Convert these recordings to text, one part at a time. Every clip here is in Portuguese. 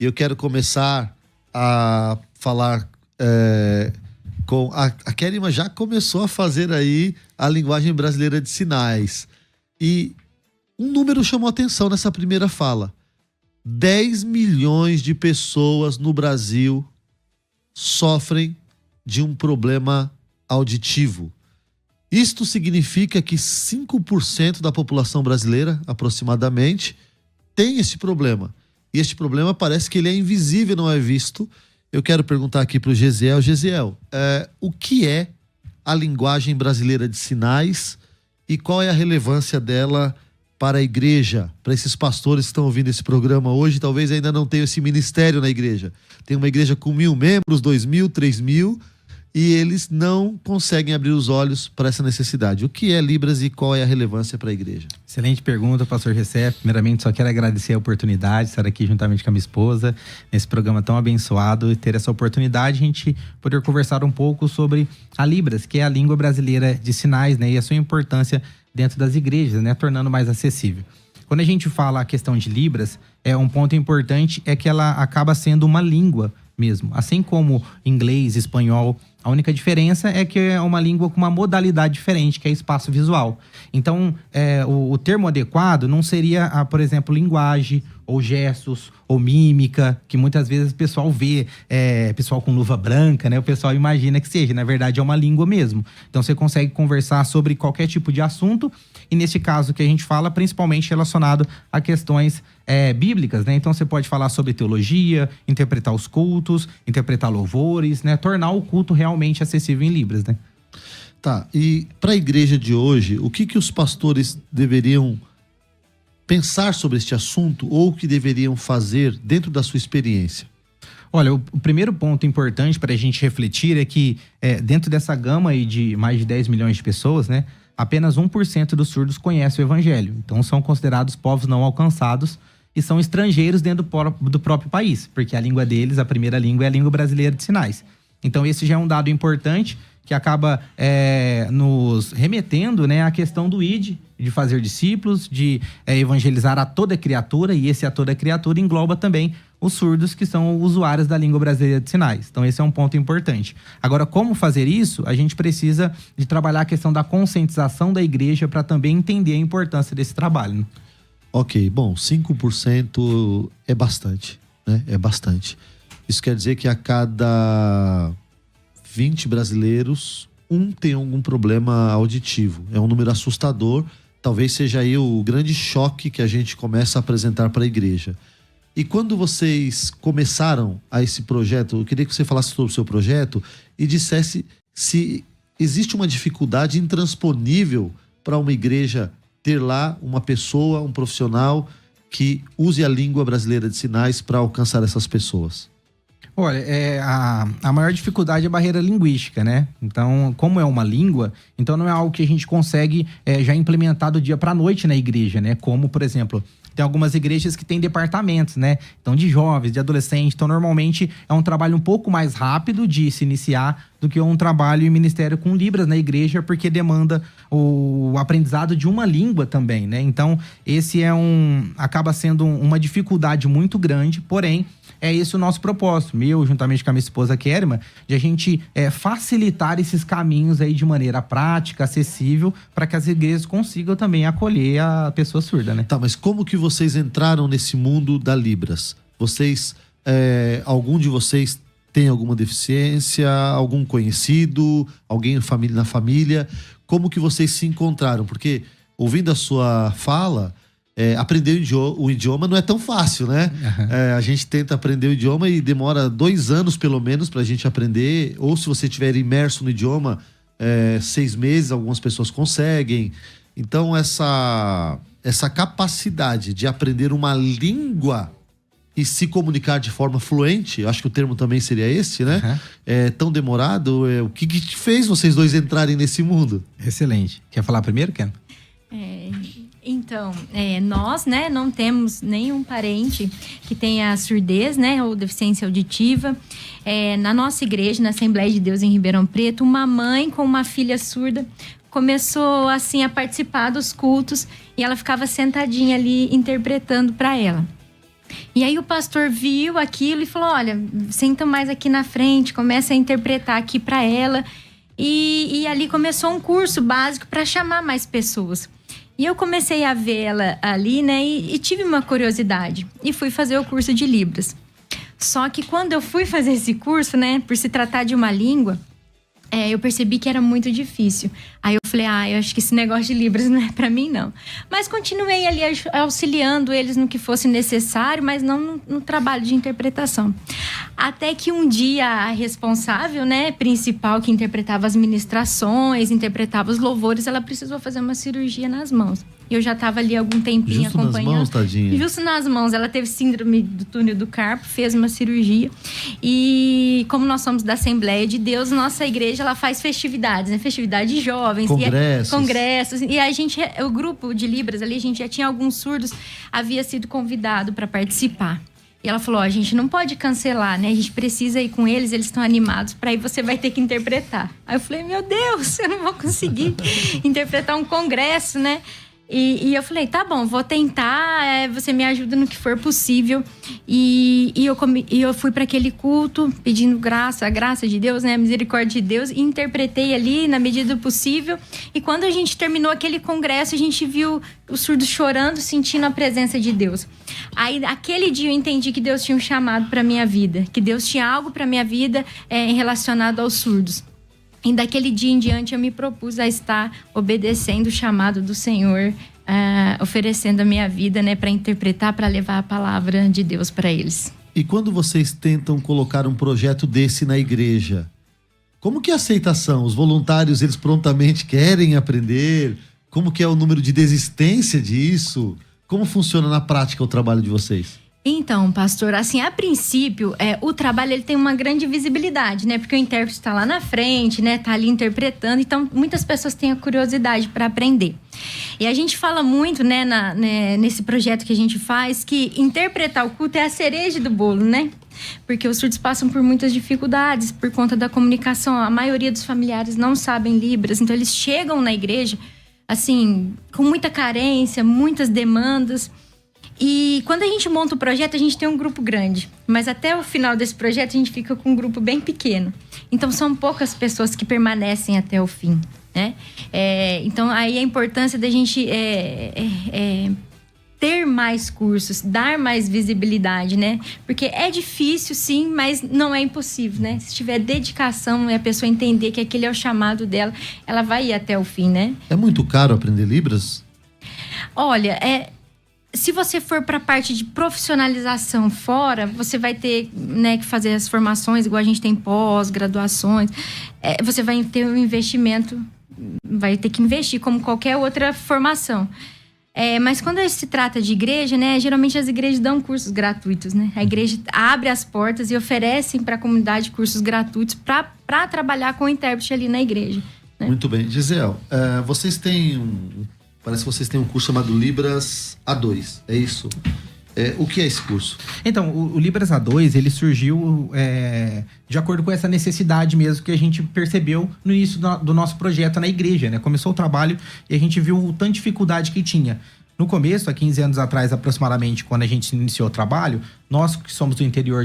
E eu quero começar a falar com... A Kerima já começou a fazer aí a linguagem brasileira de sinais. E um número chamou atenção nessa primeira fala. 10 milhões de pessoas no Brasil sofrem de um problema auditivo. Isto significa que 5% da população brasileira, aproximadamente, tem esse problema. E este problema parece que ele é invisível, não é visto. Eu quero perguntar aqui para o Gesiel. Gesiel, o que é a linguagem brasileira de sinais e qual é a relevância dela para a igreja, para esses pastores que estão ouvindo esse programa hoje, talvez ainda não tenham esse ministério na igreja. Tem uma igreja com 1.000 membros, 2.000, 3.000, e eles não conseguem abrir os olhos para essa necessidade. O que é Libras e qual é a relevância para a igreja? Excelente pergunta, pastor Gessé. Primeiramente, só quero agradecer a oportunidade de estar aqui juntamente com a minha esposa, nesse programa tão abençoado, e ter essa oportunidade de a gente poder conversar um pouco sobre a Libras, que é a língua brasileira de sinais, né, e a sua importância dentro das igrejas, né, tornando mais acessível. Quando a gente fala a questão de Libras, um ponto importante é que ela acaba sendo uma língua mesmo. Assim como inglês, espanhol, a única diferença é que é uma língua com uma modalidade diferente, que é espaço visual. Então, o termo adequado não seria, por exemplo, linguagem, ou gestos, ou mímica, que muitas vezes o pessoal vê, pessoal com luva branca, né? O pessoal imagina que seja, na verdade é uma língua mesmo. Então você consegue conversar sobre qualquer tipo de assunto, e nesse caso que a gente fala, principalmente relacionado a questões bíblicas, né? Então você pode falar sobre teologia, interpretar os cultos, interpretar louvores, né? Tornar o culto realmente acessível em Libras, né? Tá, e para a igreja de hoje, o que os pastores deveriam pensar sobre este assunto ou o que deveriam fazer dentro da sua experiência? Olha, o primeiro ponto importante para a gente refletir é que dentro dessa gama aí de mais de 10 milhões de pessoas, né, apenas 1% dos surdos conhece o evangelho. Então são considerados povos não alcançados e são estrangeiros dentro do próprio país, porque a língua deles, a primeira língua, é a língua brasileira de sinais. Então esse já é um dado importante que acaba nos remetendo, né, à questão do ID, de fazer discípulos, de evangelizar a toda criatura, e esse a toda criatura engloba também os surdos, que são usuários da língua brasileira de sinais. Então esse é um ponto importante. Agora, como fazer isso? A gente precisa de trabalhar a questão da conscientização da igreja para também entender a importância desse trabalho, né? Ok, bom, 5% é bastante, né? É bastante. Isso quer dizer que a cada 20 brasileiros, um tem algum problema auditivo. É um número assustador. Talvez seja aí o grande choque que a gente começa a apresentar para a igreja. E quando vocês começaram a esse projeto, eu queria que você falasse sobre o seu projeto e dissesse se existe uma dificuldade intransponível para uma igreja ter lá uma pessoa, um profissional que use a língua brasileira de sinais para alcançar essas pessoas. Olha, a maior dificuldade é a barreira linguística, né? Então, como é uma língua, então não é algo que a gente consegue já implementar do dia para a noite na igreja, né? Como, por exemplo, tem algumas igrejas que têm departamentos, né? Então, de jovens, de adolescentes. Então, normalmente é um trabalho um pouco mais rápido de se iniciar do que um trabalho em ministério com Libras na igreja, porque demanda o aprendizado de uma língua também, né? Então, esse acaba sendo uma dificuldade muito grande, porém, é esse o nosso propósito, meu, juntamente com a minha esposa Kerima, de a gente facilitar esses caminhos aí de maneira prática, acessível, para que as igrejas consigam também acolher a pessoa surda, né? Tá, mas como que vocês entraram nesse mundo da Libras? Algum de vocês tem alguma deficiência, algum conhecido, alguém na família? Como que vocês se encontraram? Porque, ouvindo a sua fala, aprender o idioma não é tão fácil, né? Uhum. A gente tenta aprender o idioma e demora 2 anos, pelo menos, pra gente aprender. Ou se você estiver imerso no idioma, 6 meses, algumas pessoas conseguem. Então, essa capacidade de aprender uma língua e se comunicar de forma fluente, acho que o termo também seria esse, né? Uhum. É tão demorado. O que fez vocês dois entrarem nesse mundo? Excelente. Quer falar primeiro, Ken? Então, nós, né, não temos nenhum parente que tenha surdez, né, ou deficiência auditiva. Na nossa igreja, na Assembleia de Deus em Ribeirão Preto, uma mãe com uma filha surda começou, assim, a participar dos cultos e ela ficava sentadinha ali interpretando para ela. E aí o pastor viu aquilo e falou, olha, senta mais aqui na frente, começa a interpretar aqui para ela. E ali começou um curso básico para chamar mais pessoas. E eu comecei a ver ela ali, né? E tive uma curiosidade. E fui fazer o curso de Libras. Só que quando eu fui fazer esse curso, né? Por se tratar de uma língua, eu percebi que era muito difícil. Aí eu falei, eu acho que esse negócio de Libras não é pra mim, não. Mas continuei ali auxiliando eles no que fosse necessário, mas não no trabalho de interpretação. Até que um dia a responsável, né, principal, que interpretava as ministrações, interpretava os louvores, ela precisou fazer uma cirurgia nas mãos. E eu já estava ali há algum tempinho Justo acompanhando. Nas mãos, tadinha. Justo nas mãos. Ela teve síndrome do túnel do carpo, fez uma cirurgia. E como nós somos da Assembleia de Deus, nossa igreja ela faz festividades, né? Festividade de jovens. Congressos. E a gente, o grupo de Libras ali, a gente já tinha alguns surdos, havia sido convidado para participar. E ela falou, a gente não pode cancelar, né? A gente precisa ir com eles estão animados, para aí você vai ter que interpretar. Aí eu falei, meu Deus, eu não vou conseguir interpretar um congresso, né? E eu falei, tá bom, vou tentar, você me ajuda no que for possível. E eu fui para aquele culto pedindo a graça de Deus, né, a misericórdia de Deus, e interpretei ali na medida do possível. E quando a gente terminou aquele congresso, a gente viu os surdos chorando, sentindo a presença de Deus. Aí, aquele dia eu entendi que Deus tinha um chamado para minha vida, que Deus tinha algo para minha vida relacionado aos surdos. E daquele dia em diante eu me propus a estar obedecendo o chamado do Senhor, oferecendo a minha vida, né, para interpretar, para levar a palavra de Deus para eles. E quando vocês tentam colocar um projeto desse na igreja, como que é a aceitação? Os voluntários, eles prontamente querem aprender? Como que é o número de desistência disso? Como funciona na prática o trabalho de vocês? Então, pastor, assim, a princípio, o trabalho ele tem uma grande visibilidade, né? Porque o intérprete está lá na frente, né? Tá ali interpretando, então muitas pessoas têm a curiosidade para aprender. E a gente fala muito, né, nesse projeto que a gente faz, que interpretar o culto é a cereja do bolo, né? Porque os surdos passam por muitas dificuldades por conta da comunicação. A maioria dos familiares não sabem Libras, então eles chegam na igreja, assim, com muita carência, muitas demandas. E quando a gente monta o projeto, a gente tem um grupo grande. Mas até o final desse projeto, a gente fica com um grupo bem pequeno. Então, são poucas pessoas que permanecem até o fim, né? Então, aí a importância da gente ter mais cursos, dar mais visibilidade, né? Porque é difícil, sim, mas não é impossível, né? Se tiver dedicação e a pessoa entender que aquele é o chamado dela, ela vai ir até o fim, né? É muito caro aprender Libras? Olha, se você for para a parte de profissionalização fora, você vai ter, né, que fazer as formações, igual a gente tem pós-graduações. Você vai ter um investimento, vai ter que investir como qualquer outra formação. Mas quando se trata de igreja, né, geralmente as igrejas dão cursos gratuitos, né? A igreja abre as portas e oferecem para a comunidade cursos gratuitos para trabalhar com o intérprete ali na igreja, né? Muito bem. Gisele, vocês têm parece que vocês têm um curso chamado Libras A2, é isso? O que é esse curso? Então, o Libras A2, ele surgiu de acordo com essa necessidade mesmo que a gente percebeu no início do nosso projeto na igreja, né? Começou o trabalho e a gente viu o tanto de dificuldade que tinha. No começo, há 15 anos atrás, aproximadamente, quando a gente iniciou o trabalho, nós que somos do interior,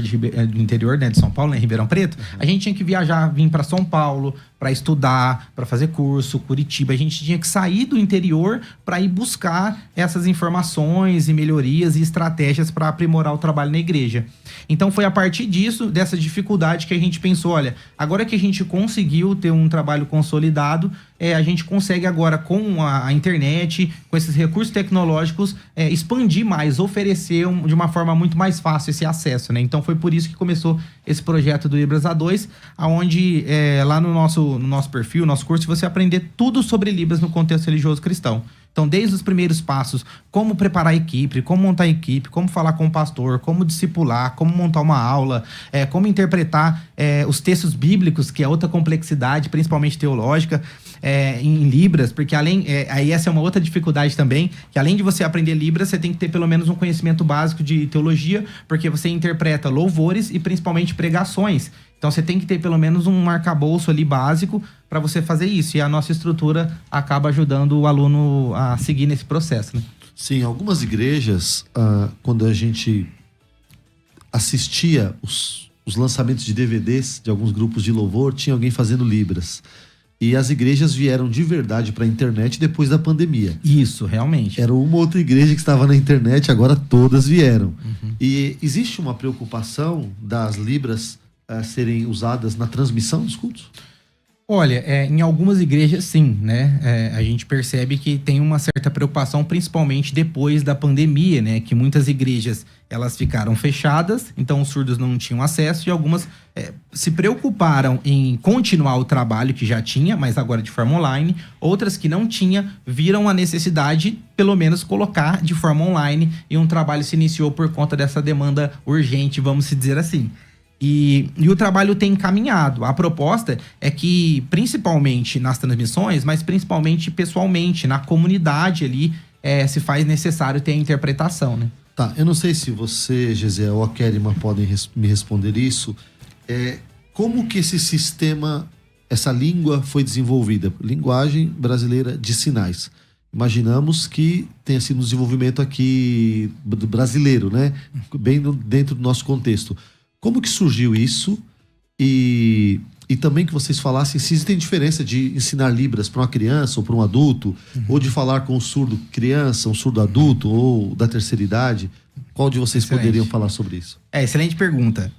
né, de São Paulo, né, Ribeirão Preto, a gente tinha que viajar, vir para São Paulo, para estudar, para fazer curso, Curitiba. A gente tinha que sair do interior para ir buscar essas informações e melhorias e estratégias para aprimorar o trabalho na igreja. Então, foi a partir disso, dessa dificuldade, que a gente pensou, olha, agora que a gente conseguiu ter um trabalho consolidado, a gente consegue agora, com a internet, com esses recursos tecnológicos, expandir mais, oferecer de uma forma muito mais fácil esse acesso, né? Então, foi por isso que começou esse projeto do Libras A2, onde lá no nosso perfil, nosso curso, você aprender tudo sobre Libras no contexto religioso cristão. Então, desde os primeiros passos, como preparar a equipe, como montar a equipe, como falar com o pastor, como discipular, como montar uma aula, como interpretar os textos bíblicos, que é outra complexidade, principalmente teológica, em Libras, porque aí essa é uma outra dificuldade também, que além de você aprender Libras, você tem que ter pelo menos um conhecimento básico de teologia, porque você interpreta louvores e principalmente pregações. Então, você tem que ter pelo menos um arcabouço ali básico para você fazer isso. E a nossa estrutura acaba ajudando o aluno a seguir nesse processo, né? Sim, algumas igrejas, quando a gente assistia os lançamentos de DVDs de alguns grupos de louvor, tinha alguém fazendo Libras. E as igrejas vieram de verdade para a internet depois da pandemia. Isso, realmente. Era uma outra igreja que estava na internet, agora todas vieram. E existe uma preocupação das Libras serem usadas na transmissão dos cultos? Olha, em algumas igrejas sim, né? A gente percebe que tem uma certa preocupação, principalmente depois da pandemia, né? Que muitas igrejas, elas ficaram fechadas, então os surdos não tinham acesso e algumas se preocuparam em continuar o trabalho que já tinha, mas agora de forma online. Outras que não tinha, viram a necessidade, pelo menos, colocar de forma online e um trabalho se iniciou por conta dessa demanda urgente, vamos se dizer assim. E o trabalho tem encaminhado. A proposta é que, principalmente nas transmissões, mas principalmente pessoalmente, na comunidade ali, se faz necessário ter a interpretação, né? Tá, eu não sei se você, Gesiel, ou a Kerima podem me responder isso. Como que esse sistema, essa língua foi desenvolvida? Linguagem brasileira de sinais. Imaginamos que tenha sido um desenvolvimento aqui brasileiro, né? Bem dentro do nosso contexto. Como que surgiu isso? E também que vocês falassem se existe diferença de ensinar Libras para uma criança ou para um adulto, ou de falar com um surdo criança, um surdo adulto ou da terceira idade. Qual de vocês poderiam falar sobre isso? Excelente pergunta.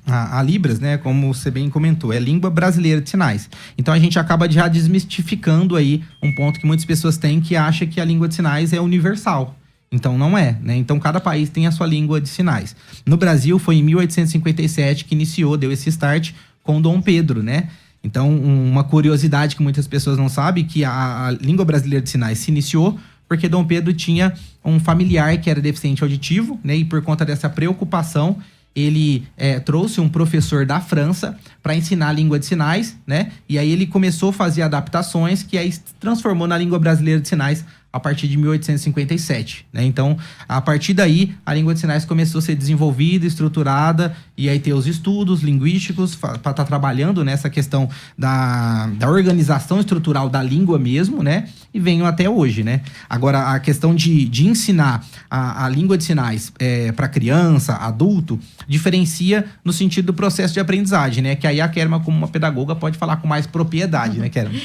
A Libras, né, como você bem comentou, é língua brasileira de sinais. Então a gente acaba já desmistificando aí um ponto que muitas pessoas têm, que acha que a língua de sinais é universal. Então não é, né? Então cada país tem a sua língua de sinais. No Brasil foi em 1857 que deu esse start com Dom Pedro, né? Então uma curiosidade que muitas pessoas não sabem, que a língua brasileira de sinais se iniciou porque Dom Pedro tinha um familiar que era deficiente auditivo, né? E por conta dessa preocupação, ele trouxe um professor da França para ensinar a língua de sinais, né? E aí ele começou a fazer adaptações que aí se transformou na língua brasileira de sinais a partir de 1857, né? Então, a partir daí, a língua de sinais começou a ser desenvolvida, estruturada, e aí ter os estudos linguísticos para estar trabalhando nessa questão da organização estrutural da língua mesmo, né? E venham até hoje, né? Agora, a questão de ensinar a língua de sinais para criança, adulto, diferencia no sentido do processo de aprendizagem, né? Que aí a Kerma, como uma pedagoga, pode falar com mais propriedade, né, Kerma?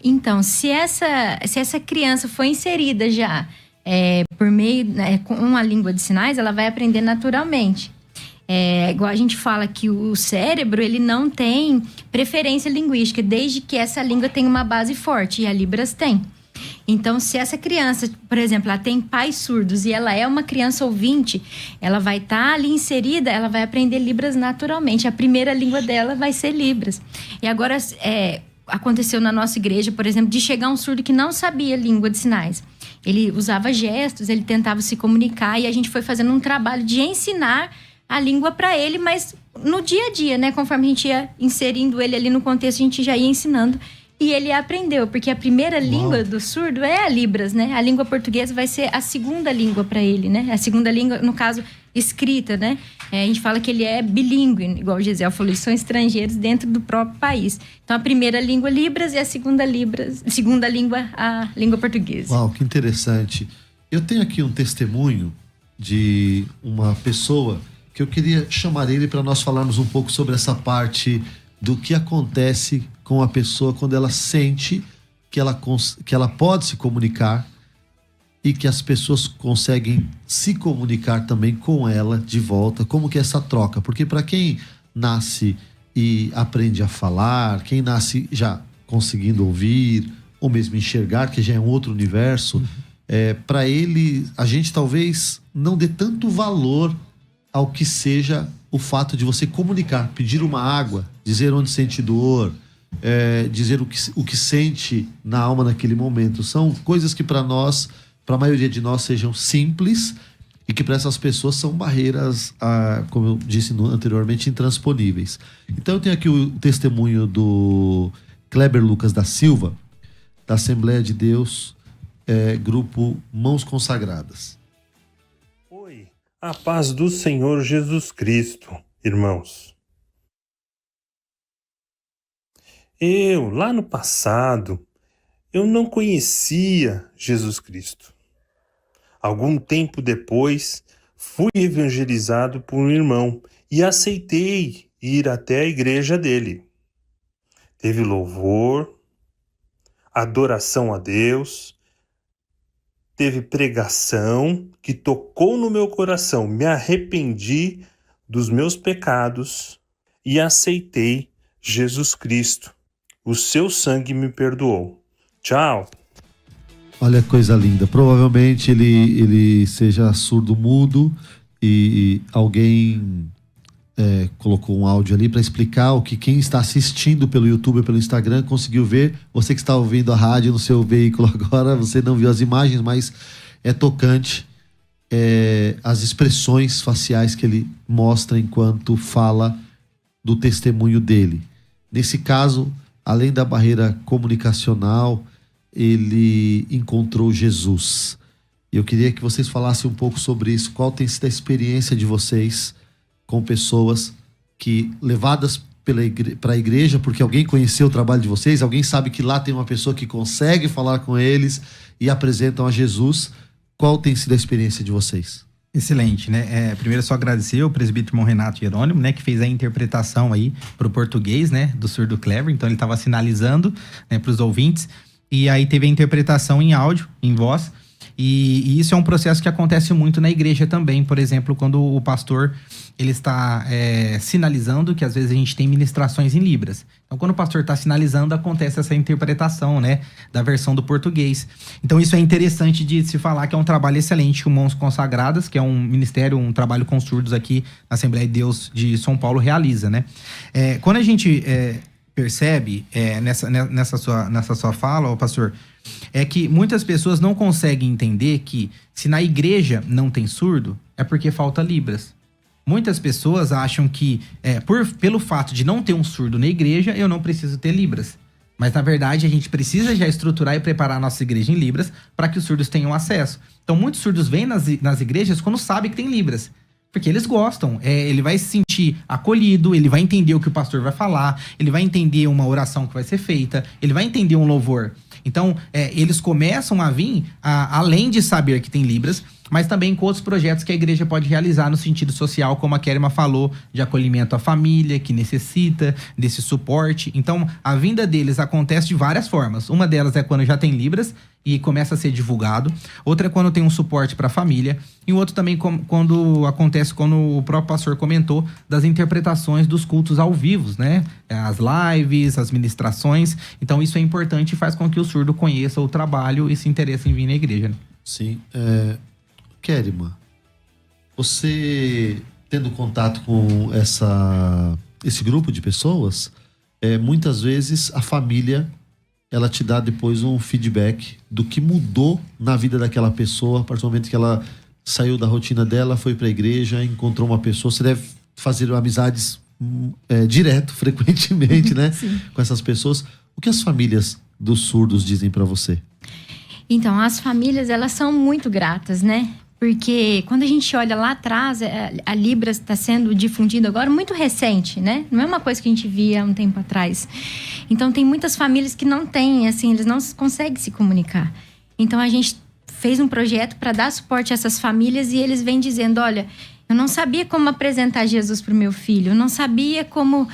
Então, se essa criança foi inserida já por meio com a língua de sinais, ela vai aprender naturalmente. Igual a gente fala que o cérebro, ele não tem preferência linguística, desde que essa língua tenha uma base forte, e a Libras tem. Então, se essa criança, por exemplo, ela tem pais surdos e ela é uma criança ouvinte, ela vai estar ali inserida, ela vai aprender Libras naturalmente. A primeira língua dela vai ser Libras. E agora, aconteceu na nossa igreja, por exemplo, de chegar um surdo que não sabia língua de sinais. Ele usava gestos, ele tentava se comunicar, e a gente foi fazendo um trabalho de ensinar a língua para ele, mas no dia a dia, né? Conforme a gente ia inserindo ele ali no contexto, a gente já ia ensinando. E ele aprendeu, porque a primeira língua do surdo é a Libras, né? A língua portuguesa vai ser a segunda língua para ele, né? A segunda língua, no caso, escrita, né? A gente fala que ele é bilíngue, igual o Gesiel falou, eles são estrangeiros dentro do próprio país. Então, a primeira língua Libras e a segunda língua, a língua portuguesa. Uau, que interessante. Eu tenho aqui um testemunho de uma pessoa que eu queria chamar ele para nós falarmos um pouco sobre essa parte do que acontece com a pessoa quando ela sente que ela pode se comunicar e que as pessoas conseguem se comunicar também com ela de volta. Como que é essa troca? Porque para quem nasce e aprende a falar, quem nasce já conseguindo ouvir ou mesmo enxergar, que já é um outro universo, para ele, a gente talvez não dê tanto valor ao que seja o fato de você comunicar, pedir uma água, dizer onde sente dor, dizer o que sente na alma naquele momento. São coisas que para nós, para a maioria de nós, sejam simples e que para essas pessoas são barreiras, como eu disse anteriormente, intransponíveis. Então eu tenho aqui o testemunho do Kleber Lucas da Silva, da Assembleia de Deus, grupo Mãos Consagradas. Oi, a paz do Senhor Jesus Cristo, irmãos. Lá no passado, eu não conhecia Jesus Cristo. Algum tempo depois, fui evangelizado por um irmão e aceitei ir até a igreja dele. Teve louvor, adoração a Deus, teve pregação que tocou no meu coração. Me arrependi dos meus pecados e aceitei Jesus Cristo. O seu sangue me perdoou. Tchau! Olha que coisa linda. Provavelmente ele seja surdo-mudo e alguém colocou um áudio ali para explicar o que quem está assistindo pelo YouTube ou pelo Instagram conseguiu ver. Você que está ouvindo a rádio no seu veículo agora, você não viu as imagens, mas é tocante as expressões faciais que ele mostra enquanto fala do testemunho dele. Nesse caso, além da barreira comunicacional, ele encontrou Jesus. E eu queria que vocês falassem um pouco sobre isso. Qual tem sido a experiência de vocês com pessoas que, levadas para a igreja, porque alguém conheceu o trabalho de vocês, alguém sabe que lá tem uma pessoa que consegue falar com eles e apresentam a Jesus. Qual tem sido a experiência de vocês? Excelente, né? Primeiro só agradecer ao presbítero irmão Renato Jerônimo, né? Que fez a interpretação aí pro português, né? Do surdo Clever. Então ele estava sinalizando, né? Para os ouvintes. E aí teve a interpretação em áudio, em voz. E isso é um processo que acontece muito na igreja também. Por exemplo, quando o pastor ele está sinalizando, que às vezes a gente tem ministrações em Libras. Então, quando o pastor está sinalizando, acontece essa interpretação, né, da versão do português. Então, isso é interessante de se falar, que é um trabalho excelente que o Mãos Consagradas, que é um ministério, um trabalho com surdos aqui na Assembleia de Deus de São Paulo, realiza, né? Quando a gente percebe nessa sua fala, ó, pastor, é que muitas pessoas não conseguem entender que se na igreja não tem surdo, é porque falta Libras. Muitas pessoas acham que, pelo fato de não ter um surdo na igreja, eu não preciso ter Libras. Mas, na verdade, a gente precisa já estruturar e preparar a nossa igreja em Libras para que os surdos tenham acesso. Então, muitos surdos vêm nas igrejas quando sabem que tem Libras. Porque eles gostam. Ele vai se sentir acolhido, ele vai entender o que o pastor vai falar, ele vai entender uma oração que vai ser feita, ele vai entender um louvor. Então, eles começam a vir, além de saber que tem Libras, mas também com outros projetos que a igreja pode realizar no sentido social, como a Kerima falou, de acolhimento à família, que necessita desse suporte. Então, a vinda deles acontece de várias formas. Uma delas é quando já tem Libras e começa a ser divulgado. Outra é quando tem um suporte para a família. E o outro também quando acontece, quando o próprio pastor comentou, das interpretações dos cultos ao vivo, né? As lives, as ministrações. Então, isso é importante e faz com que o surdo conheça o trabalho e se interesse em vir na igreja, né? Sim. Kerima, você tendo contato com esse grupo de pessoas, muitas vezes a família ela te dá depois um feedback do que mudou na vida daquela pessoa a partir do momento que ela saiu da rotina dela, foi para a igreja, encontrou uma pessoa. Você deve fazer amizades direto, frequentemente, né? Sim. Com essas pessoas. O que as famílias dos surdos dizem para você? Então, as famílias, elas são muito gratas, né? Porque quando a gente olha lá atrás, a Libras está sendo difundida agora muito recente, né? Não é uma coisa que a gente via há um tempo atrás. Então, tem muitas famílias que não têm, assim, eles não conseguem se comunicar. Então, a gente fez um projeto para dar suporte a essas famílias e eles vêm dizendo, olha, eu não sabia como apresentar Jesus para o meu filho, eu não sabia como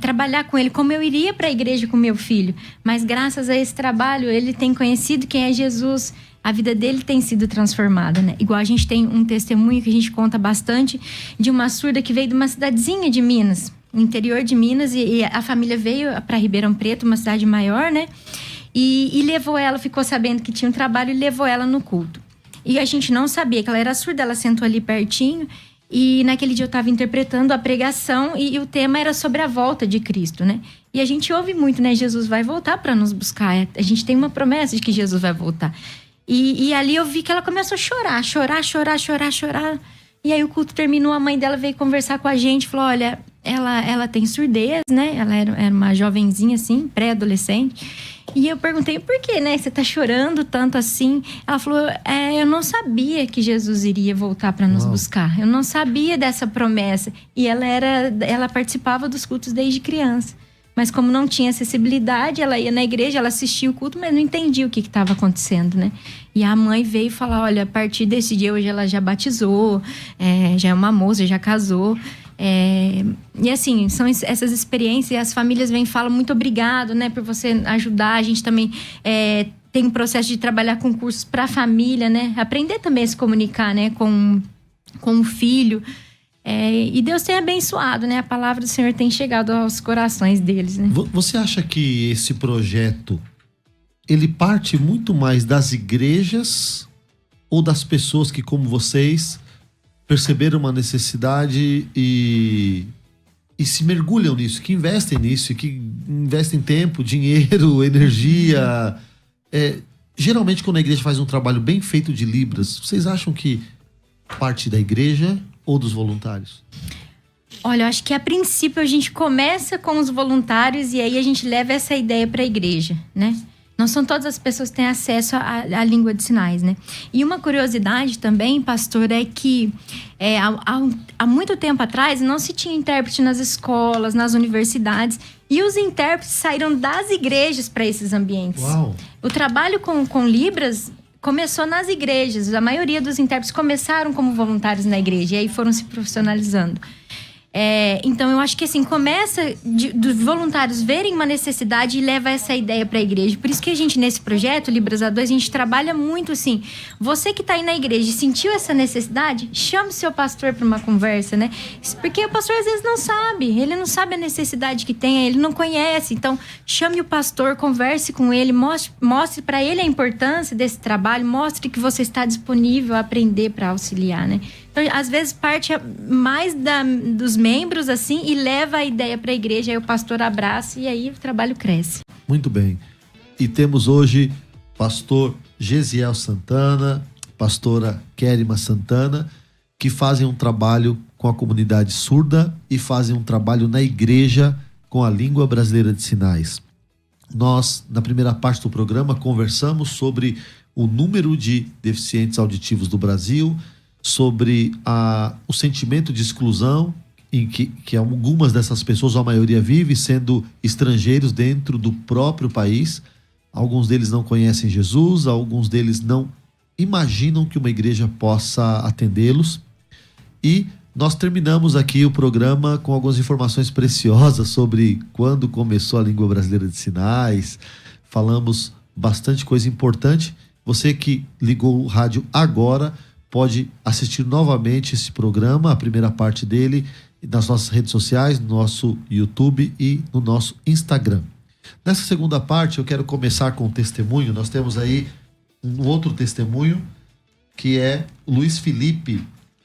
trabalhar com ele, como eu iria para a igreja com meu filho. Mas graças a esse trabalho, ele tem conhecido quem é Jesus. A vida dele tem sido transformada, né? Igual a gente tem um testemunho que a gente conta bastante de uma surda que veio de uma cidadezinha de Minas, no interior de Minas, e a família veio para Ribeirão Preto, uma cidade maior, né? E levou ela, ficou sabendo que tinha um trabalho e levou ela no culto. E a gente não sabia que ela era surda, ela sentou ali pertinho. E naquele dia eu estava interpretando a pregação e o tema era sobre a volta de Cristo, né? E a gente ouve muito, né? Jesus vai voltar para nos buscar. A gente tem uma promessa de que Jesus vai voltar. E ali eu vi que ela começou a chorar. E aí o culto terminou, a mãe dela veio conversar com a gente, falou, olha, ela tem surdez, né? Ela era uma jovenzinha assim, pré-adolescente. E eu perguntei, por que, né? Você tá chorando tanto assim? Ela falou, eu não sabia que Jesus iria voltar para nos buscar. Eu não sabia dessa promessa. E ela participava dos cultos desde criança. Mas como não tinha acessibilidade, ela ia na igreja, ela assistia o culto, mas não entendia o que estava acontecendo, né? E a mãe veio falar, olha, a partir desse dia hoje ela já batizou, já é uma moça, já casou. E assim, são essas experiências, e as famílias vêm e falam muito obrigado, né, por você ajudar. A gente também tem um processo de trabalhar com cursos para a família, né? Aprender também a se comunicar, né, com o filho. E Deus tem abençoado, né? A palavra do Senhor tem chegado aos corações deles, né? Você acha que esse projeto, ele parte muito mais das igrejas ou das pessoas que, como vocês, perceberam uma necessidade e se mergulham nisso, que investem nisso, que investem tempo, dinheiro, energia? Geralmente, quando a igreja faz um trabalho bem feito de Libras, vocês acham que parte da igreja ou dos voluntários? Olha, eu acho que a princípio a gente começa com os voluntários e aí a gente leva essa ideia para a igreja, né? Não são todas as pessoas que têm acesso à língua de sinais, né? E uma curiosidade também, pastor, é que há muito tempo atrás não se tinha intérprete nas escolas, nas universidades, e os intérpretes saíram das igrejas para esses ambientes. Uau. O trabalho com Libras começou nas igrejas. A maioria dos intérpretes começaram como voluntários na igreja e aí foram se profissionalizando. Então, eu acho que assim, começa dos voluntários verem uma necessidade e leva essa ideia para a igreja. Por isso que a gente, nesse projeto, Libras A2, a gente trabalha muito assim. Você que está aí na igreja e sentiu essa necessidade, chame o seu pastor para uma conversa, né? Porque o pastor às vezes não sabe. Ele não sabe a necessidade que tem, ele não conhece. Então, chame o pastor, converse com ele, mostre para ele a importância desse trabalho, mostre que você está disponível a aprender para auxiliar, né? Então, às vezes, parte mais dos membros, assim, e leva a ideia para a igreja, aí o pastor abraça e aí o trabalho cresce. Muito bem. E temos hoje pastor Gesiel Santana, pastora Kérima Santana, que fazem um trabalho com a comunidade surda e fazem um trabalho na igreja com a língua brasileira de sinais. Nós, na primeira parte do programa, conversamos sobre o número de deficientes auditivos do Brasil, sobre o sentimento de exclusão em que algumas dessas pessoas, ou a maioria, vive sendo estrangeiros dentro do próprio país. Alguns deles não conhecem Jesus, alguns deles não imaginam que uma igreja possa atendê-los. E nós terminamos aqui o programa com algumas informações preciosas sobre quando começou a língua brasileira de sinais. Falamos bastante coisa importante. Você que ligou o rádio agora pode assistir novamente esse programa, a primeira parte dele, nas nossas redes sociais, no nosso YouTube e no nosso Instagram. Nessa segunda parte, eu quero começar com um testemunho. Nós temos aí um outro testemunho, que é o Luiz Felipe,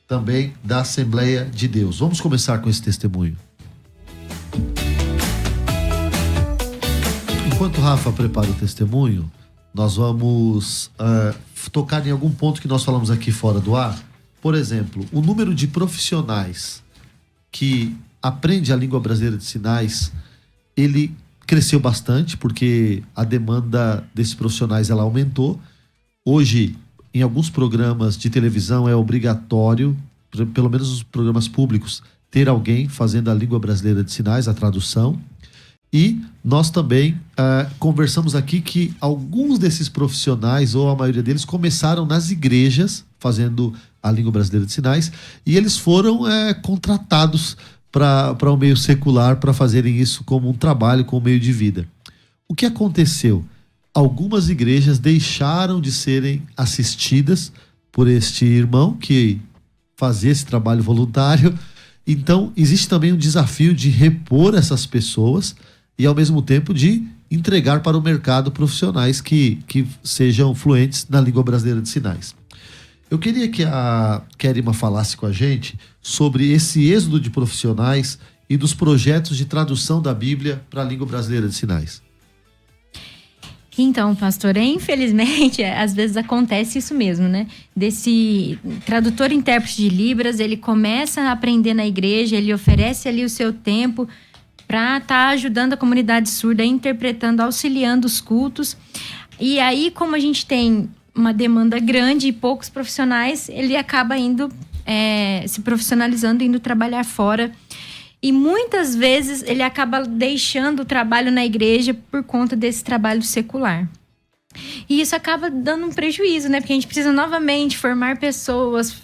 também da Assembleia de Deus. Vamos começar com esse testemunho. Enquanto o Rafa prepara o testemunho, nós vamos tocar em algum ponto que nós falamos aqui fora do ar. Por exemplo, o número de profissionais que aprende a língua brasileira de sinais, ele cresceu bastante, porque a demanda desses profissionais ela aumentou. Hoje, em alguns programas de televisão, é obrigatório, pelo menos os programas públicos, ter alguém fazendo a língua brasileira de sinais, a tradução. E nós também conversamos aqui que alguns desses profissionais, ou a maioria deles, começaram nas igrejas fazendo a língua brasileira de sinais, e eles foram contratados para o meio secular para fazerem isso como um trabalho, como meio de vida. O que aconteceu? Algumas igrejas deixaram de serem assistidas por este irmão que fazia esse trabalho voluntário. Então, existe também um desafio de repor essas pessoas e, ao mesmo tempo, de entregar para o mercado profissionais que sejam fluentes na língua brasileira de sinais. Eu queria que a Kérima falasse com a gente sobre esse êxodo de profissionais e dos projetos de tradução da Bíblia para a língua brasileira de sinais. Então, pastor, infelizmente, às vezes acontece isso mesmo, né? Desse tradutor e intérprete de Libras, ele começa a aprender na igreja, ele oferece ali o seu tempo para estar ajudando a comunidade surda, interpretando, auxiliando os cultos. E aí, como a gente tem uma demanda grande e poucos profissionais, ele acaba indo se profissionalizando, indo trabalhar fora. E muitas vezes ele acaba deixando o trabalho na igreja por conta desse trabalho secular. E isso acaba dando um prejuízo, né? Porque a gente precisa novamente formar pessoas.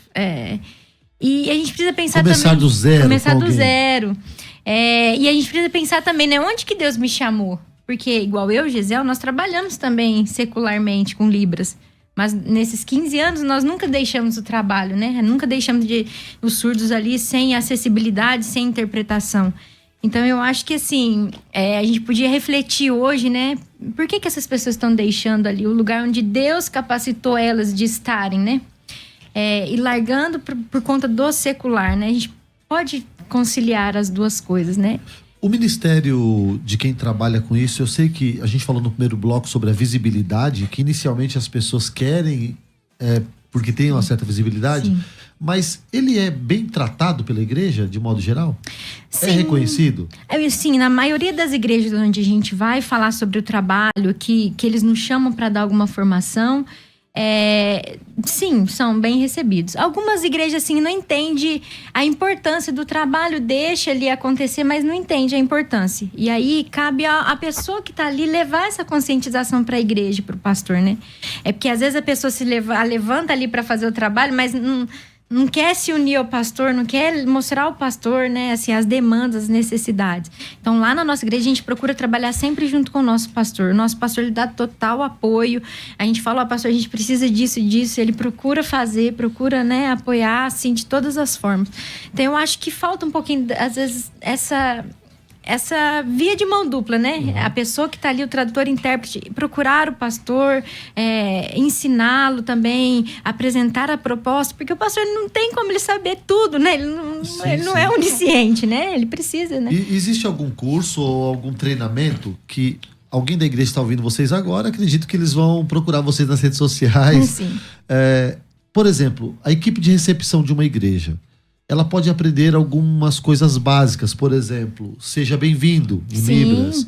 E a gente precisa pensar começar também... do zero. Começar com do alguém. zero. E a gente precisa pensar também, né? Onde que Deus me chamou? Porque, igual eu, Gisele, nós trabalhamos também secularmente com Libras. Mas nesses 15 anos, nós nunca deixamos o trabalho, né? Nunca deixamos os surdos ali sem acessibilidade, sem interpretação. Então, eu acho que, assim, a gente podia refletir hoje, né? Por que essas pessoas estão deixando ali o lugar onde Deus capacitou elas de estarem, né? E largando por conta do secular, né? A gente pode conciliar as duas coisas, né? O ministério de quem trabalha com isso, eu sei que a gente falou no primeiro bloco sobre a visibilidade, que inicialmente as pessoas querem, porque tem uma certa visibilidade, Sim. mas ele é bem tratado pela igreja, de modo geral? Sim. É reconhecido? Sim, na maioria das igrejas onde a gente vai falar sobre o trabalho, que eles nos chamam para dar alguma formação, sim, são bem recebidos. Algumas igrejas, assim, não entendem a importância do trabalho, deixa ali acontecer, mas não entende a importância. E aí, cabe a pessoa que está ali levar essa conscientização para a igreja, para o pastor, né? Porque às vezes a pessoa se levanta ali para fazer o trabalho, mas não quer se unir ao pastor, não quer mostrar ao pastor, né, assim, as demandas, as necessidades. Então, lá na nossa igreja, a gente procura trabalhar sempre junto com o nosso pastor. O nosso pastor, ele dá total apoio. A gente fala, pastor, a gente precisa disso e disso. Ele procura fazer, procura, né, apoiar, assim, de todas as formas. Então, eu acho que falta um pouquinho, às vezes, essa via de mão dupla, né? Uhum. A pessoa que está ali, o tradutor, intérprete, procurar o pastor, ensiná-lo também, apresentar a proposta, porque o pastor não tem como ele saber tudo, né? Ele não é onisciente, né? Ele precisa, né? E existe algum curso ou algum treinamento que alguém da igreja está ouvindo vocês agora? Acredito que eles vão procurar vocês nas redes sociais. Sim. Por exemplo, a equipe de recepção de uma igreja, ela pode aprender algumas coisas básicas. Por exemplo, seja bem-vindo em Sim. Libras.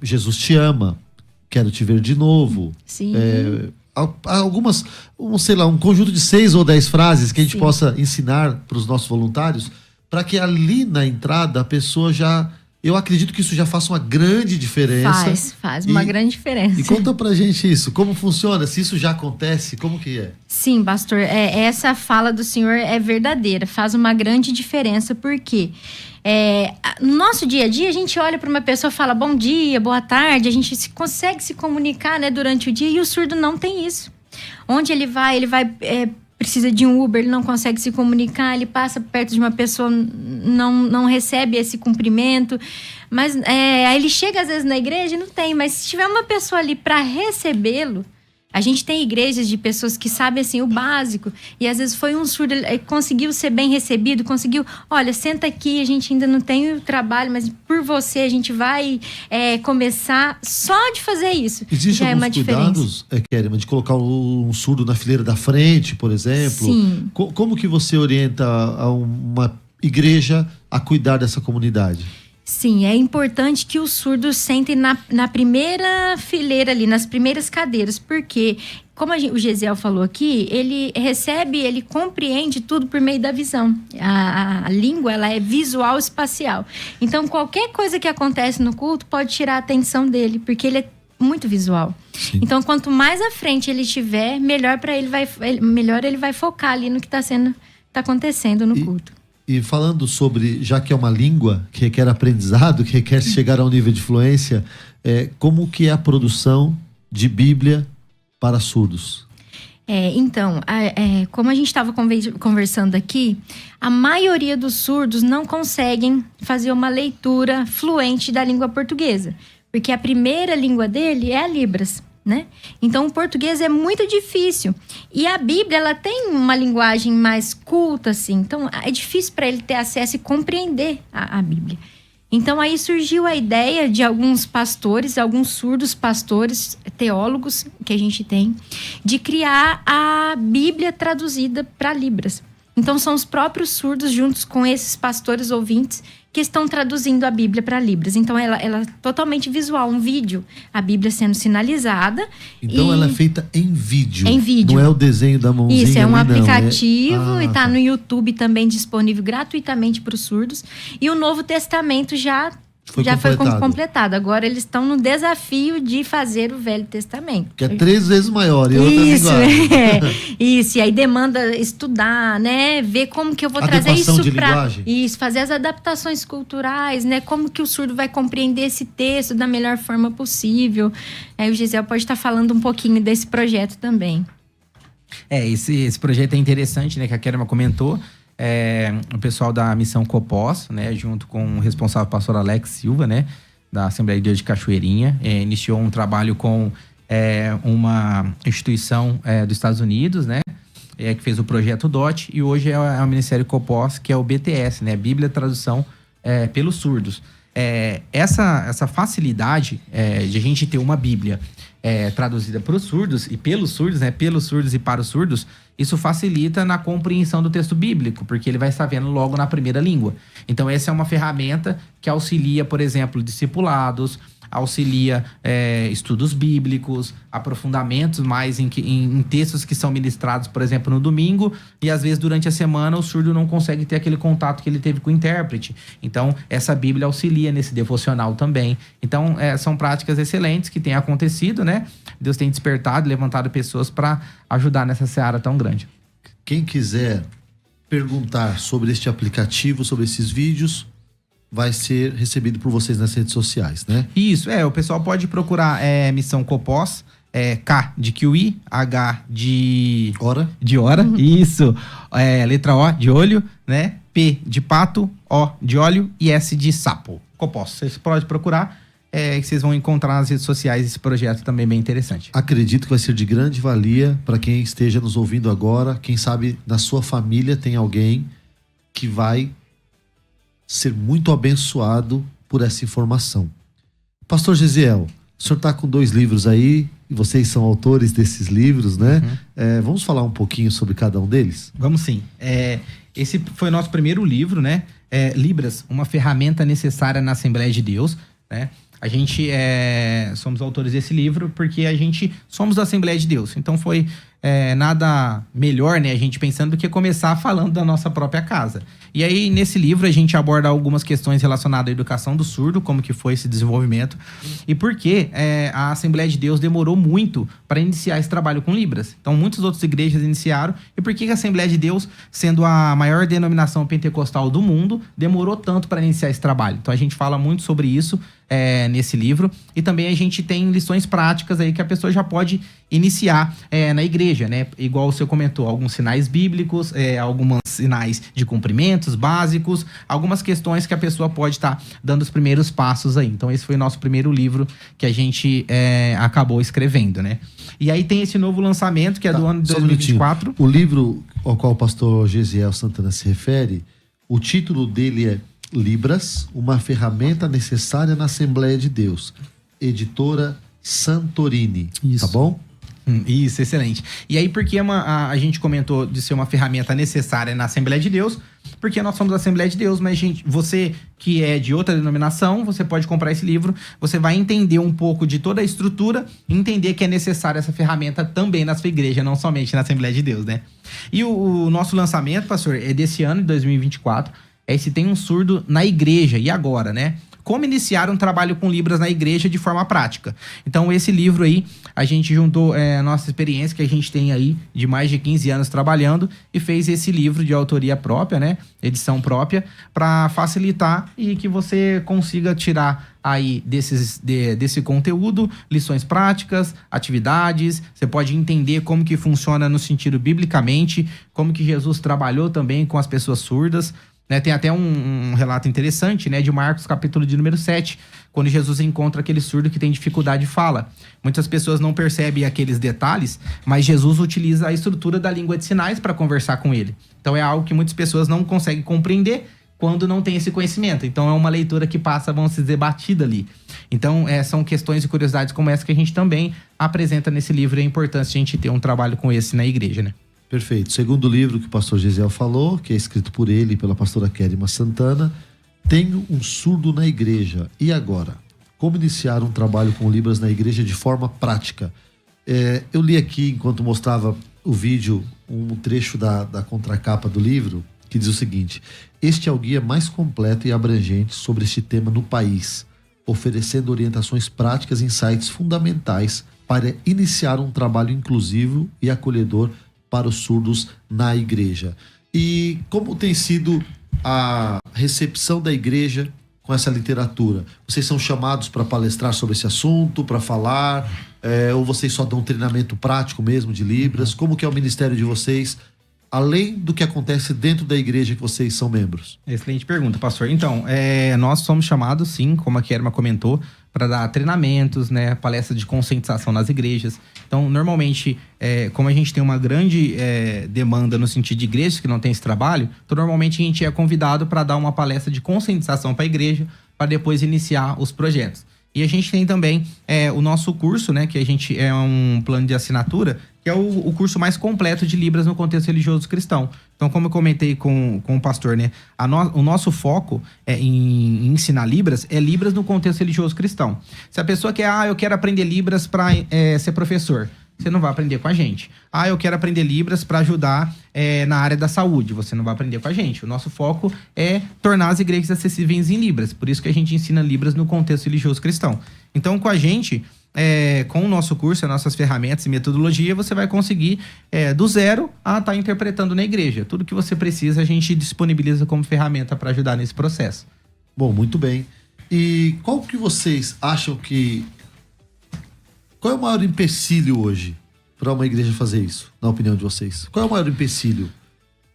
Jesus te ama. Quero te ver de novo. Sim. Algumas, sei lá, um conjunto de 6 ou 10 frases que a gente Sim. possa ensinar para os nossos voluntários, para que ali na entrada a pessoa já... Eu acredito que isso já faça uma grande diferença. Faz uma grande diferença. E conta pra gente isso, como funciona, se isso já acontece, como que é? Sim, pastor, essa fala do senhor é verdadeira, faz uma grande diferença, porque no nosso dia a dia a gente olha para uma pessoa e fala bom dia, boa tarde, a gente consegue se comunicar, né, durante o dia, e o surdo não tem isso. Onde ele vai precisa de um Uber, ele não consegue se comunicar, ele passa perto de uma pessoa, não recebe esse cumprimento, mas aí ele chega às vezes na igreja e não tem, mas se tiver uma pessoa ali para recebê-lo, a gente tem igrejas de pessoas que sabem assim o básico, e às vezes foi um surdo, ele conseguiu ser bem recebido, conseguiu, olha, senta aqui, a gente ainda não tem o trabalho, mas por você a gente vai começar só de fazer isso. Existem alguns cuidados, Kérima, de colocar um surdo na fileira da frente, por exemplo? Sim. Como que você orienta uma igreja a cuidar dessa comunidade? Sim, é importante que os surdos sentem na primeira fileira ali, nas primeiras cadeiras, porque, como o Gesiel falou aqui, ele recebe, ele compreende tudo por meio da visão. A língua, ela é visual espacial. Então, qualquer coisa que acontece no culto pode tirar a atenção dele, porque ele é muito visual. Sim. Então, quanto mais à frente ele estiver, melhor ele vai focar ali no que está acontecendo no culto. E falando sobre, já que é uma língua que requer aprendizado, que requer chegar a um nível de fluência, como que é a produção de Bíblia para surdos? Então, como a gente estava conversando aqui, a maioria dos surdos não conseguem fazer uma leitura fluente da língua portuguesa, porque a primeira língua dele é a Libras, né? Então, o português é muito difícil. E a Bíblia, ela tem uma linguagem mais culta, assim. Então, é difícil para ele ter acesso e compreender a Bíblia. Então, aí surgiu a ideia de alguns pastores, alguns surdos pastores, teólogos que a gente tem, de criar a Bíblia traduzida para Libras. Então são os próprios surdos juntos com esses pastores ouvintes que estão traduzindo a Bíblia para Libras. Então ela é totalmente visual, um vídeo, a Bíblia sendo sinalizada. Então ela é feita em vídeo. Em vídeo. Não é o desenho da mãozinha. Isso, é um ali, aplicativo e tá tá no YouTube também disponível gratuitamente para os surdos. E o Novo Testamento já foi completado. Agora eles estão no desafio de fazer o Velho Testamento. Que é 3 vezes maior em outra linguagem. Isso, e aí demanda estudar, né? Ver como que eu vou trazer Adequação de isso para linguagem. isso, fazer as adaptações culturais, né? Como que o surdo vai compreender esse texto da melhor forma possível. Aí o Gisel pode estar falando um pouquinho desse projeto também. Esse projeto é interessante, né? Que a Kerma comentou. O pessoal da Missão Copós, né, junto com o responsável pastor Alex Silva, né, da Assembleia de Deus de Cachoeirinha, iniciou um trabalho com uma instituição dos Estados Unidos, né, que fez o projeto DOT, e hoje é o Ministério Copós, que é o BTS, né, Bíblia Tradução pelos Surdos. Essa facilidade de a gente ter uma Bíblia traduzida para os surdos e pelos surdos, né, pelos surdos e para os surdos, isso facilita na compreensão do texto bíblico, porque ele vai estar vendo logo na primeira língua. Então, essa é uma ferramenta que auxilia, por exemplo, discipulados, auxilia estudos bíblicos, aprofundamentos mais em textos que são ministrados, por exemplo, no domingo, e às vezes durante a semana o surdo não consegue ter aquele contato que ele teve com o intérprete. Então, essa Bíblia auxilia nesse devocional também. Então, são práticas excelentes que têm acontecido, né? Deus tem despertado, levantado pessoas para ajudar nessa seara tão grande. Quem quiser perguntar sobre este aplicativo, sobre esses vídeos, vai ser recebido por vocês nas redes sociais, né? Isso, o pessoal pode procurar Missão Copós, K de Kiwi, H de... Hora. De hora, isso. Letra O de olho, né? P de pato, O de óleo e S de sapo. Copós, vocês podem procurar, que vocês vão encontrar nas redes sociais esse projeto também bem interessante. Acredito que vai ser de grande valia para quem esteja nos ouvindo agora. Quem sabe na sua família tem alguém que vai ser muito abençoado por essa informação. Pastor Gesiel, o senhor está com 2 livros aí, e vocês são autores desses livros, né? Vamos falar um pouquinho sobre cada um deles? Vamos sim. Esse foi o nosso primeiro livro, né? Libras, uma ferramenta necessária na Assembleia de Deus, né? A gente somos autores desse livro porque a gente somos da Assembleia de Deus. Então foi nada melhor, né, a gente pensando do que começar falando da nossa própria casa. E aí, nesse livro, a gente aborda algumas questões relacionadas à educação do surdo, como que foi esse desenvolvimento, e por que a Assembleia de Deus demorou muito para iniciar esse trabalho com Libras. Então, muitas outras igrejas iniciaram, e por que a Assembleia de Deus, sendo a maior denominação pentecostal do mundo, demorou tanto para iniciar esse trabalho. Então, a gente fala muito sobre isso nesse livro, e também a gente tem lições práticas aí que a pessoa já pode iniciar na igreja, né? Igual o senhor comentou, alguns sinais bíblicos, alguns sinais de cumprimentos básicos, algumas questões que a pessoa pode estar dando os primeiros passos aí. Então esse foi o nosso primeiro livro que a gente acabou escrevendo, né? E aí tem esse novo lançamento que é do ano de 2024. O livro ao qual o pastor Gesiel Santana se refere, o título dele é Libras, uma ferramenta necessária na Assembleia de Deus. Editora Santorini. Isso. Tá bom? Isso, excelente. E aí, por que a gente comentou de ser uma ferramenta necessária na Assembleia de Deus? Porque nós somos da Assembleia de Deus, mas você que é de outra denominação, você pode comprar esse livro, você vai entender um pouco de toda a estrutura e entender que é necessária essa ferramenta também na sua igreja, não somente na Assembleia de Deus, né? E o nosso lançamento, pastor, é desse ano, de 2024, se tem um surdo na igreja, e agora, né? Como iniciar um trabalho com Libras na igreja de forma prática. Então, esse livro aí, a gente juntou a nossa experiência, que a gente tem aí de mais de 15 anos trabalhando, e fez esse livro de autoria própria, né? Edição própria, para facilitar e que você consiga tirar aí desse conteúdo, lições práticas, atividades. Você pode entender como que funciona no sentido biblicamente, como que Jesus trabalhou também com as pessoas surdas. Né, tem até um relato interessante, né, de Marcos, capítulo de número 7, quando Jesus encontra aquele surdo que tem dificuldade de fala. Muitas pessoas não percebem aqueles detalhes, mas Jesus utiliza a estrutura da língua de sinais para conversar com ele. Então é algo que muitas pessoas não conseguem compreender quando não tem esse conhecimento. Então é uma leitura que passa, vamos dizer, batida ali. Então são questões e curiosidades como essa que a gente também apresenta nesse livro, e é importante a gente ter um trabalho com esse na igreja, né? Perfeito. Segundo livro que o pastor Gesiel falou, que é escrito por ele e pela pastora Kérima Santana, Tenho um Surdo na Igreja. E agora? Como iniciar um trabalho com Libras na igreja de forma prática? Eu li aqui, enquanto mostrava o vídeo, um trecho da contracapa do livro, que diz o seguinte: este é o guia mais completo e abrangente sobre este tema no país, oferecendo orientações práticas e insights fundamentais para iniciar um trabalho inclusivo e acolhedor para os surdos na igreja. E como tem sido a recepção da igreja com essa literatura? Vocês são chamados para palestrar sobre esse assunto, para falar, ou vocês só dão treinamento prático mesmo de Libras? Como que é o ministério de vocês, além do que acontece dentro da igreja que vocês são membros? Excelente pergunta, pastor. Então, nós somos chamados, sim, como a Kérima comentou, para dar treinamentos, né, palestras de conscientização nas igrejas. Então, normalmente, como a gente tem uma grande demanda no sentido de igrejas que não tem esse trabalho, então, normalmente a gente é convidado para dar uma palestra de conscientização para a igreja, para depois iniciar os projetos. E a gente tem também o nosso curso, né, que a gente é um plano de assinatura, que é o curso mais completo de Libras no contexto religioso cristão. Então, como eu comentei com o pastor, né, o nosso foco em ensinar Libras é Libras no contexto religioso cristão. Se a pessoa quer, eu quero aprender Libras para ser professor, você não vai aprender com a gente. Eu quero aprender Libras para ajudar na área da saúde, você não vai aprender com a gente. O nosso foco é tornar as igrejas acessíveis em Libras, por isso que a gente ensina Libras no contexto religioso cristão. Então, com a gente, com o nosso curso, as nossas ferramentas e metodologia, você vai conseguir do zero a estar interpretando na igreja. Tudo que você precisa, a gente disponibiliza como ferramenta para ajudar nesse processo. Bom, muito bem. E qual que vocês acham que... Qual é o maior empecilho hoje para uma igreja fazer isso, na opinião de vocês? Qual é o maior empecilho?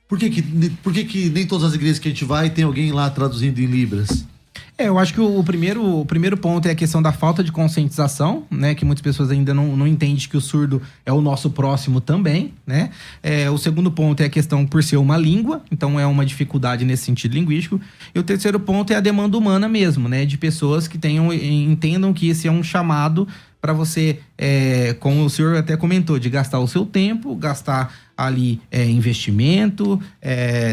Por que nem todas as igrejas que a gente vai tem alguém lá traduzindo em Libras? Eu acho que o primeiro ponto é a questão da falta de conscientização, né? Que muitas pessoas ainda não entendem que o surdo é o nosso próximo também, né? O segundo ponto é a questão por ser uma língua, então é uma dificuldade nesse sentido linguístico. E o terceiro ponto é a demanda humana mesmo, né? De pessoas que entendam que esse é um chamado para você, como o senhor até comentou, de gastar o seu tempo, gastar ali investimento,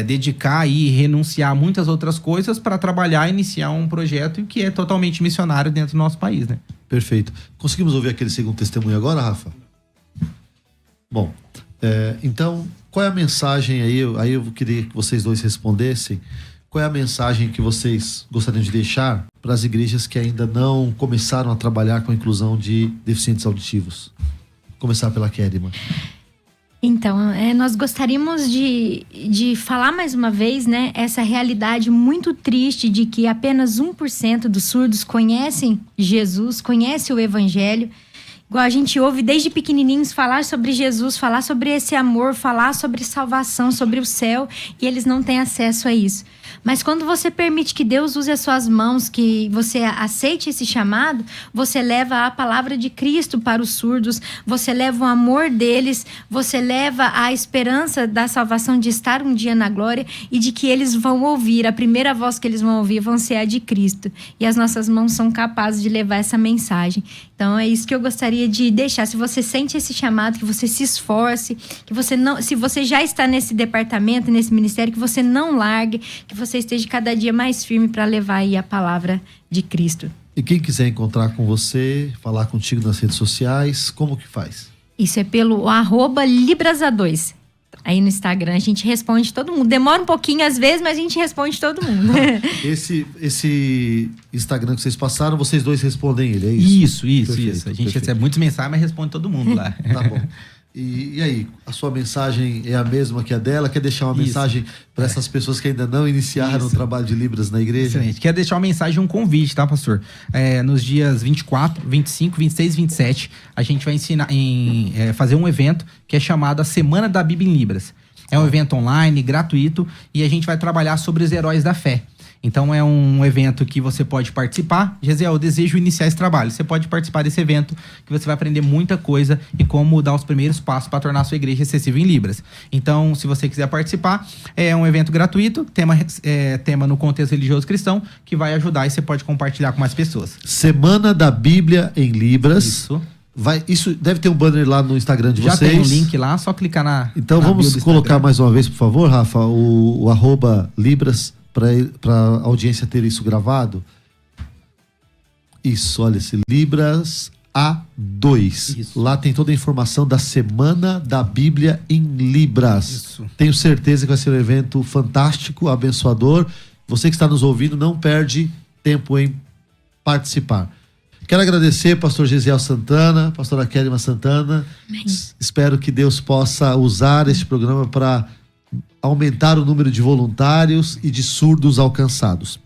dedicar e renunciar a muitas outras coisas para trabalhar e iniciar um projeto que é totalmente missionário dentro do nosso país, né? Perfeito. Conseguimos ouvir aquele segundo testemunho agora, Rafa? Bom, então, qual é a mensagem aí? Aí eu queria que vocês dois respondessem. Qual é a mensagem que vocês gostariam de deixar para as igrejas que ainda não começaram a trabalhar com a inclusão de deficientes auditivos? Vou começar pela Kérima. Então, nós gostaríamos de falar mais uma vez, né, essa realidade muito triste de que apenas 1% dos surdos conhecem Jesus, conhecem o Evangelho. Igual a gente ouve desde pequenininhos falar sobre Jesus, falar sobre esse amor, falar sobre salvação, sobre o céu, e eles não têm acesso a isso. Mas quando você permite que Deus use as suas mãos, que você aceite esse chamado, você leva a palavra de Cristo para os surdos, você leva o amor deles, você leva a esperança da salvação de estar um dia na glória e de que eles vão ouvir, a primeira voz que eles vão ouvir vão ser a de Cristo. E as nossas mãos são capazes de levar essa mensagem. Então é isso que eu gostaria de deixar. Se você sente esse chamado, que você se esforce, que você não, se você já está nesse departamento, nesse ministério, que você não largue, que você esteja cada dia mais firme para levar aí a palavra de Cristo. E quem quiser encontrar com você, falar contigo nas redes sociais, como que faz? Isso é pelo @Librasa2. Aí no Instagram a gente responde todo mundo. Demora um pouquinho às vezes, mas a gente responde todo mundo. Esse Instagram que vocês passaram, vocês dois respondem ele, é isso? Isso. A gente recebe muitas mensagens, mas responde todo mundo lá. Tá bom. E aí, a sua mensagem é a mesma que a dela? Quer deixar uma mensagem para essas pessoas que ainda não iniciaram o trabalho de Libras na igreja? Excelente. Quero deixar uma mensagem, um convite, tá, pastor? Nos dias 24, 25, 26 e 27, a gente vai fazer um evento que é chamado a Semana da Bíblia em Libras. É um evento online, gratuito, e a gente vai trabalhar sobre os heróis da fé. Então é um evento que você pode participar. Gesiel, eu desejo iniciar esse trabalho. Você pode participar desse evento, que você vai aprender muita coisa e como dar os primeiros passos para tornar a sua igreja acessível em Libras. Então, se você quiser participar, é um evento gratuito, tema no contexto religioso cristão, que vai ajudar e você pode compartilhar com mais pessoas. Semana da Bíblia em Libras. Isso. Isso deve ter um banner lá no Instagram de Já vocês. tem um link lá, só clicar na. Então na vamos bio do colocar Instagram. mais uma vez, por favor, Rafa, o @Libras, para a audiência ter isso gravado. Isso, olha, esse Libras A2. Isso. Lá tem toda a informação da Semana da Bíblia em Libras. Isso. Tenho certeza que vai ser um evento fantástico, abençoador. Você que está nos ouvindo, não perde tempo em participar. Quero agradecer, pastor Gesiel Santana, pastora Kelly Santana. Espero que Deus possa usar este programa para aumentar o número de voluntários e de surdos alcançados.